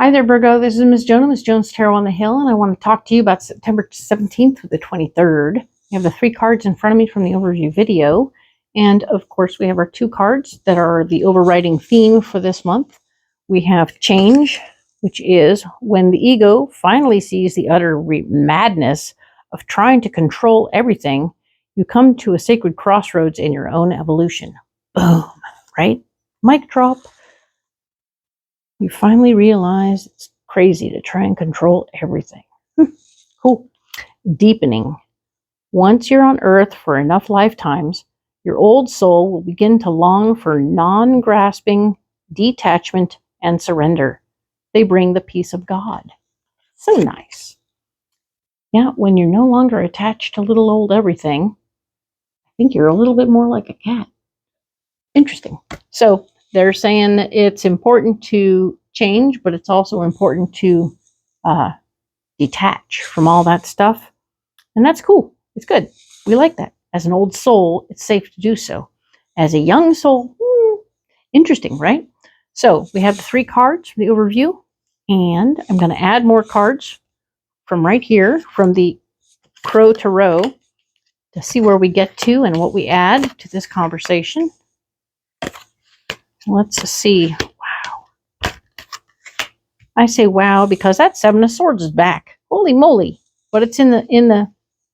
Hi there, Virgo. This is Miss Joan, Miss Joan's Tarot on the Hill, and I want to talk to you about September 17th through the 23rd. I have the 3 cards in front of me from the overview video, and of course we have our 2 cards that are the overriding theme for this month. We have Change, which is when the ego finally sees the utter madness of trying to control everything, you come to a sacred crossroads in your own evolution. Boom, right? Mic drop. You finally realize it's crazy to try and control everything. Cool. Deepening. Once you're on Earth for enough lifetimes, your old soul will begin to long for non-grasping, detachment, and surrender. They bring the peace of God. So nice. Yeah, when you're no longer attached to little old everything, I think you're a little bit more like a cat. Interesting. So they're saying that it's important to change, but it's also important to detach from all that stuff. And that's cool. It's good. We like that. As an old soul, it's safe to do so. As a young soul, interesting, right? So we have the 3 cards from the overview, and I'm going to add more cards from right here from the Crow Tarot to see where we get to and what we add to this conversation. Let's see. Wow. I say wow because that 7 of Swords is back. Holy moly. But it's in the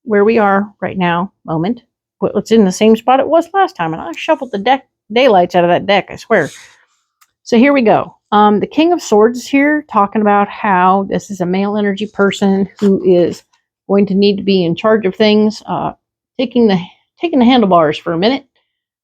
where we are right now moment. It's in the same spot it was last time. And I shuffled the daylights out of that deck, I swear. So here we go. The King of Swords is here talking about how this is a male energy person who is going to need to be in charge of things, taking the handlebars for a minute.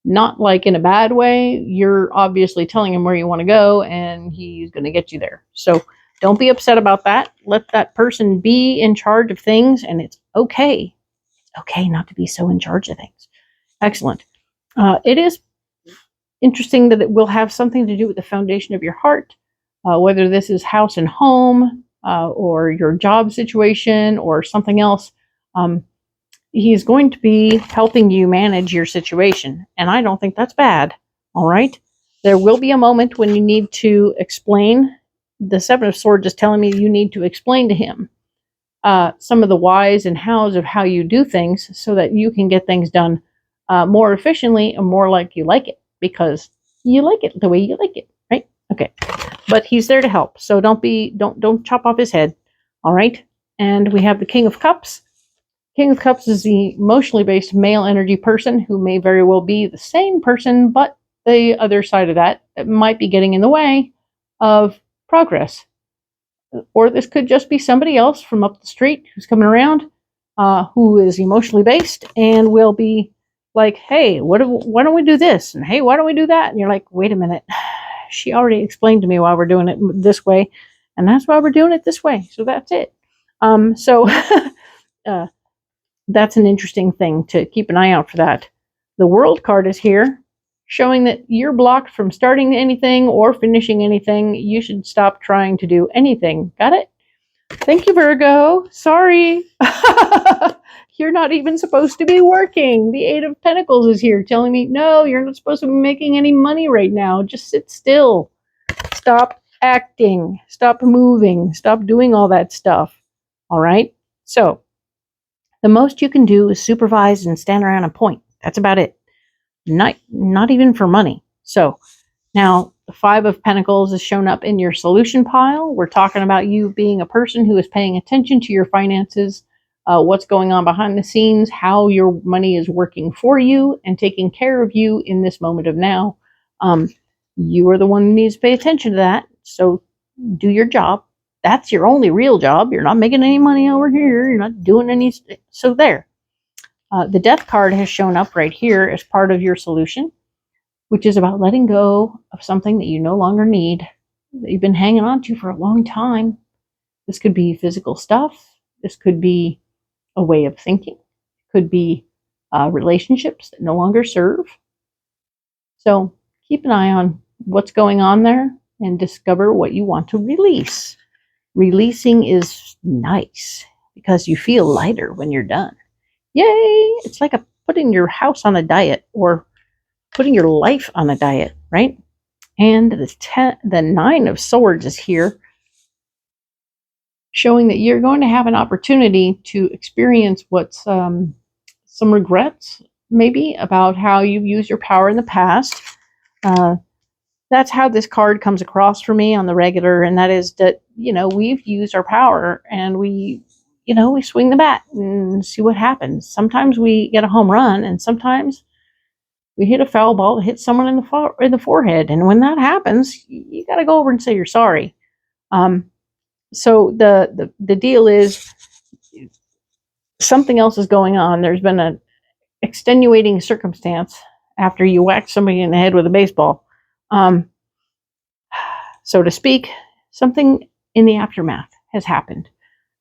Not like in a bad way. You're obviously telling him where you want to go, and he's going to get you there. So don't be upset about that. Let that person be in charge of things, and it's okay. It's okay not to be so in charge of things. Excellent. It is interesting that it will have something to do with the foundation of your heart, whether this is house and home, or your job situation, or something else. He's going to be helping you manage your situation, and I don't think that's bad. All right? There will be a moment when you need to explain. The 7 of Swords is telling me you need to explain to him some of the whys and hows of how you do things so that you can get things done more efficiently and more like you like it, because you like it the way you like it, right? Okay. But he's there to help, so don't chop off his head. All right? And we have the King of Cups. King of Cups is the emotionally based male energy person who may very well be the same person, but the other side of that might be getting in the way of progress. Or this could just be somebody else from up the street who's coming around, who is emotionally based and will be like, hey, why don't we do this? And hey, why don't we do that? And you're like, wait a minute. She already explained to me why we're doing it this way, and that's why we're doing it this way. So that's it. That's an interesting thing to keep an eye out for that. The World card is here, showing that you're blocked from starting anything or finishing anything. You should stop trying to do anything. Got it? Thank you, Virgo. Sorry. You're not even supposed to be working. The 8 of Pentacles is here telling me, no, you're not supposed to be making any money right now. Just sit still. Stop acting. Stop moving. Stop doing all that stuff. All right? So, the most you can do is supervise and stand around and point. That's about it. Not even for money. So now the 5 of Pentacles is shown up in your solution pile. We're talking about you being a person who is paying attention to your finances, what's going on behind the scenes, how your money is working for you and taking care of you in this moment of now. You are the one who needs to pay attention to that. So do your job. That's your only real job. You're not making any money over here. You're not doing any. So there. The Death card has shown up right here as part of your solution, which is about letting go of something that you no longer need, that you've been hanging on to for a long time. This could be physical stuff. This could be a way of thinking. It could be relationships that no longer serve. So keep an eye on what's going on there and discover what you want to release. Releasing is nice because you feel lighter when you're done. Yay! It's like putting your house on a diet or putting your life on a diet, right? And the 9 of Swords is here showing that you're going to have an opportunity to experience what's some regrets, maybe, about how you've used your power in the past. That's how this card comes across for me on the regular, and that is that, we've used our power and we swing the bat and see what happens. Sometimes we get a home run, and sometimes we hit a foul ball to hit someone in the forehead. And when that happens, you got to go over and say you're sorry. So the deal is, something else is going on. There's been an extenuating circumstance after you whack somebody in the head with a baseball, so to speak. Something in the aftermath has happened,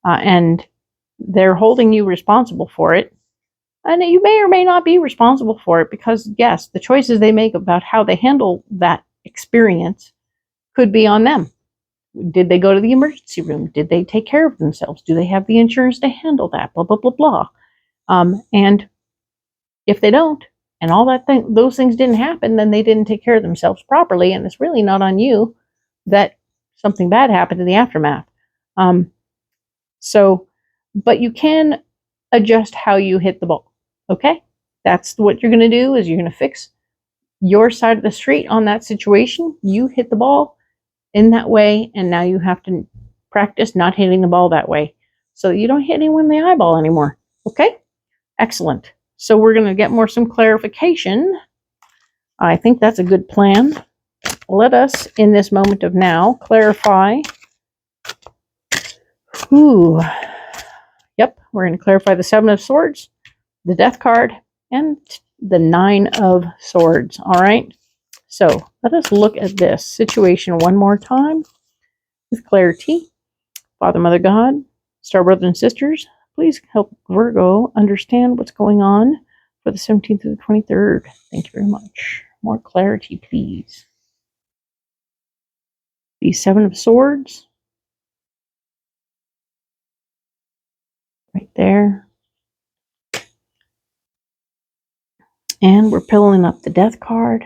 and they're holding you responsible for it. And you may or may not be responsible for it, because, yes, the choices they make about how they handle that experience could be on them. Did they go to the emergency room? Did they take care of themselves? Do they have the insurance to handle that? Blah, blah, blah, blah. And if they don't, and those things didn't happen, then they didn't take care of themselves properly, and it's really not on you that something bad happened in the aftermath. But you can adjust how you hit the ball. Okay? That's what you're going to do, is you're going to fix your side of the street on that situation. You hit the ball in that way, and now you have to practice not hitting the ball that way, so you don't hit anyone in the eyeball anymore. Okay? Excellent. So we're going to get some clarification. I think that's a good plan. Let us, in this moment of now, clarify. Yep, we're going to clarify the Seven of Swords, the Death card, and the Nine of Swords. All right? So let us look at this situation one more time with clarity. Father, Mother, God, Star Brothers and Sisters, please help Virgo understand what's going on for the 17th to the 23rd. Thank you very much. More clarity, please. The Seven of Swords. Right there. And we're pulling up the Death card.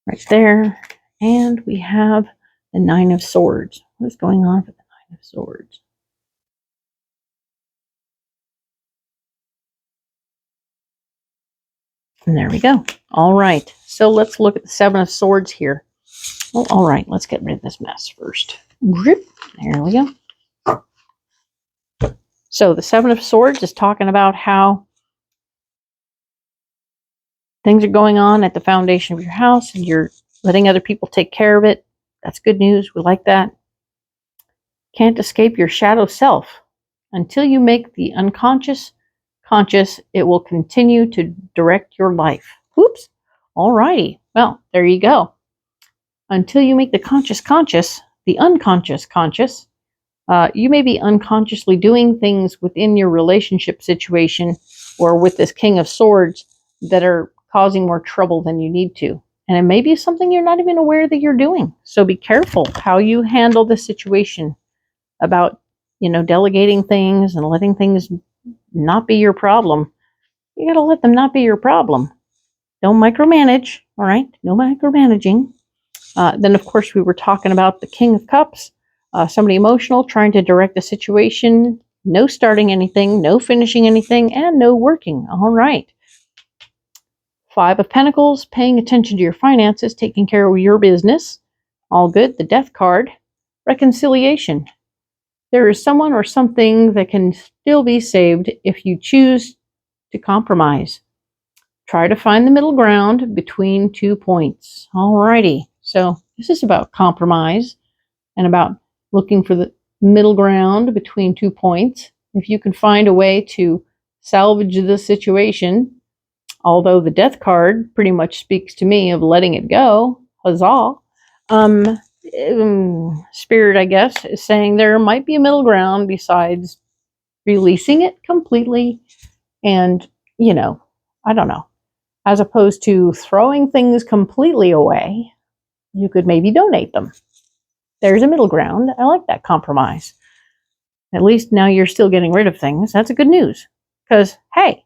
Right there. And we have the Nine of Swords. What is going on for the Nine of Swords? And there we go. All right. So let's look at the Seven of Swords here. Well, all right. Let's get rid of this mess first. There we go. So the Seven of Swords is talking about how things are going on at the foundation of your house, and you're letting other people take care of it. That's good news. We like that. Can't escape your shadow self. Until you make the unconscious conscious, it will continue to direct your life. Oops. All righty. Well, there you go. Until you make the conscious conscious, the unconscious conscious, you may be unconsciously doing things within your relationship situation or with this King of Swords that are causing more trouble than you need to. And it may be something you're not even aware that you're doing. So be careful how you handle the situation about, delegating things and letting things not be your problem. You got to let them not be your problem. Don't micromanage, all right? No micromanaging. Then, of course, we were talking about the King of Cups, somebody emotional, trying to direct the situation, no starting anything, no finishing anything, and no working. All right. Five of Pentacles, paying attention to your finances, taking care of your business. All good. The Death card, reconciliation. There is someone or something that can still be saved if you choose to compromise. Try to find the middle ground between 2 points. Alrighty. So this is about compromise and about looking for the middle ground between 2 points. If you can find a way to salvage the situation, although the Death card pretty much speaks to me of letting it go, huzzah. Spirit, I guess, is saying there might be a middle ground besides releasing it completely and, I don't know, as opposed to throwing things completely away. You could maybe donate them. There's a middle ground. I like that compromise. At least now you're still getting rid of things. That's good news. Because, hey,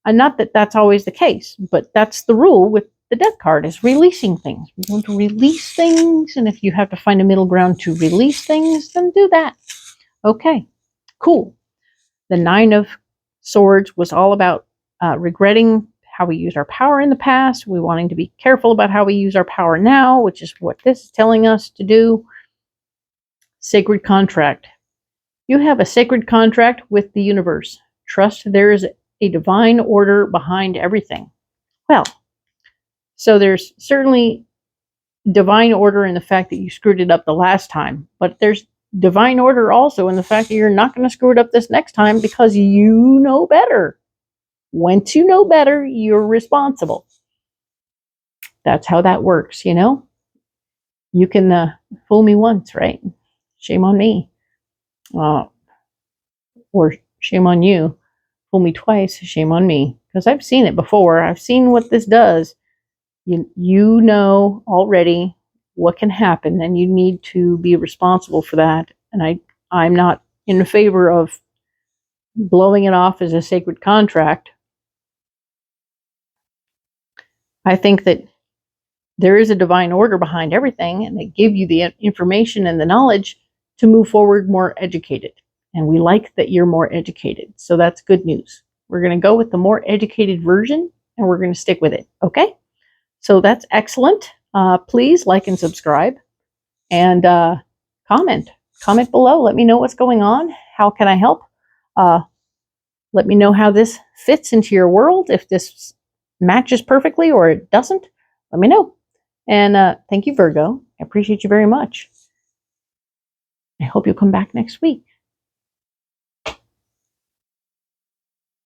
and not that that's always the case, but that's the rule with the death card is releasing things. We want to release things, and if you have to find a middle ground to release things, then do that. Okay, cool. The Nine of Swords was all about regretting how we used our power in the past. We wanting to be careful about how we use our power now, which is what this is telling us to do. Sacred contract. You have a sacred contract with the universe. Trust there is a divine order behind everything. Well, so there's certainly divine order in the fact that you screwed it up the last time, but there's divine order also in the fact that you're not going to screw it up this next time because you know better. Once you know better, you're responsible. That's how that works, you know? You can fool me once, right? Shame on me. Or shame on you. Fool me twice, shame on me. Because I've seen it before. I've seen what this does. You know already what can happen, and you need to be responsible for that. And I'm not in favor of blowing it off as a sacred contract. I think that there is a divine order behind everything, and they give you the information and the knowledge to move forward more educated. And we like that you're more educated. So that's good news. We're going to go with the more educated version, and we're going to stick with it. Okay? So that's excellent. Please like and subscribe, and comment. Comment below. Let me know what's going on. How can I help? Let me know how this fits into your world. If this matches perfectly or it doesn't, let me know. And thank you, Virgo. I appreciate you very much. I hope you'll come back next week.